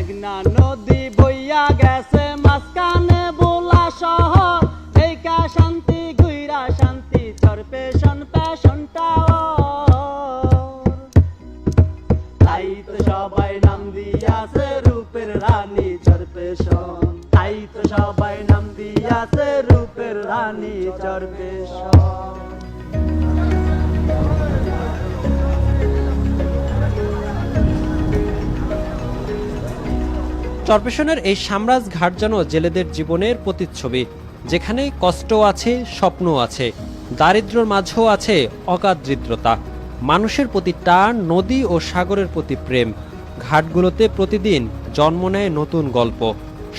মেঘনা নদী বইয়া গেছে মাঝখানে বোলা শহর, এই কা শান্তি গুইরা শান্তি চর পেশন পেশন টাওয়ার। তাই তো সবাই নাম দিয়াছে রূপের রানী চর পেশন, তাই তো সবাই নাম দিয়াছে রূপের রানী চর পেশন। চরপেশনের এই সামরাজ ঘাট যেন জেলেদের জীবনের প্রতিচ্ছবি, যেখানে কষ্ট আছে, স্বপ্ন আছে, দারিদ্র্যের মাঝেও আছে অগাধ হৃদ্রতা, মানুষের প্রতি টান, নদী ও সাগরের প্রতি প্রেম। ঘাটগুলোতে প্রতিদিন জন্ম নেয় নতুন গল্প,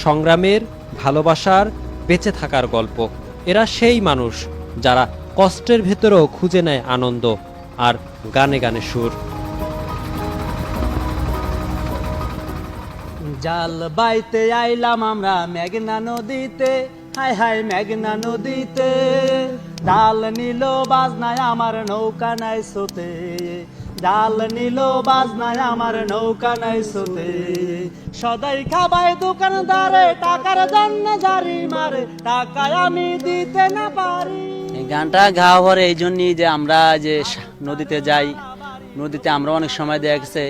সংগ্রামের, ভালোবাসার, বেঁচে থাকার গল্প। এরা সেই মানুষ যারা কষ্টের ভেতরেও খুঁজে নেয় আনন্দ আর গানে গানে সুর। জাল বাইতে আইলাম আমরা মেঘনা নদীতে, হায় হায় মেঘনা নদীতে। জাল নিল বাজনায় আমার নৌকা নাই সোতে, জাল নিল বাজনায় আমার নৌকা নাই সোতে। সদাই খাবাই দোকানদারে টাকার জন্য জারি মারে, টাকায় আমি দিতে না পারি। এই গানটা গাওয়া পরে এই জন্যই যে আমরা যে নদীতে যাই, নদীতে আমরা অনেক সময় দেখা গেছে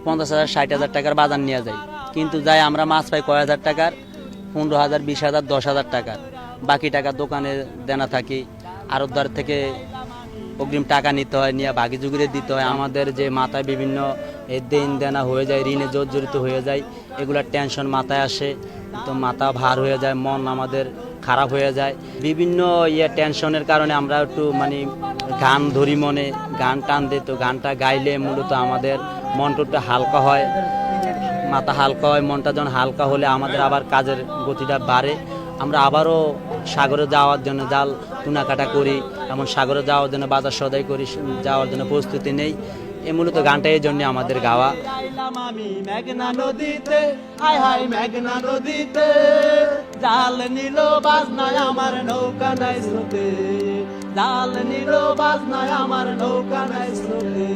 50,000 60,000 টাকার বাজার নিয়ে যাই, কিন্তু যাই আমরা মাছ পাই কয় হাজার টাকার, 15,000 20,000 10,000 টাকার। বাকি টাকা দোকানে দেনা থাকি, আড়তদার থেকে অগ্রিম টাকা নিতে হয়, নিয়ে বাকি জুগিরে দিতে হয়। আমাদের যে মাথায় বিভিন্ন দেন দেনা হয়ে যায়, ঋণে জর্জরিত হয়ে যায়, এগুলার টেনশন মাথায় আসে, তো মাথা ভার হয়ে যায়, মন আমাদের খারাপ হয়ে যায়। বিভিন্ন টেনশনের কারণে আমরা একটু গান ধরি, মনে গান টান দিই, তো গানটা গাইলে মূলত আমাদের মনটা একটু হালকা হয়, মাথা হালকা হয়। মনটা যখন হালকা হলে আমাদের আবার কাজের গতিটা বাড়ে। আমরা আবারও সাগরে যাওয়ার জন্য জাল কেনাকাটা করি, এমন সাগরে যাওয়ার জন্য বাজার সদাই করি, যাওয়ার জন্য প্রস্তুতি নেই। এই মূলত গানটা এই জন্য আমাদের গাওয়া। আমি মেঘনা নদীতে, হায় হায় মেঘনা নদীতে। জাল নিল বাজনায় আমার নৌকা নাই স্রোতে, জাল নিল বাজনায় আমার নৌকা নাই স্রোতে।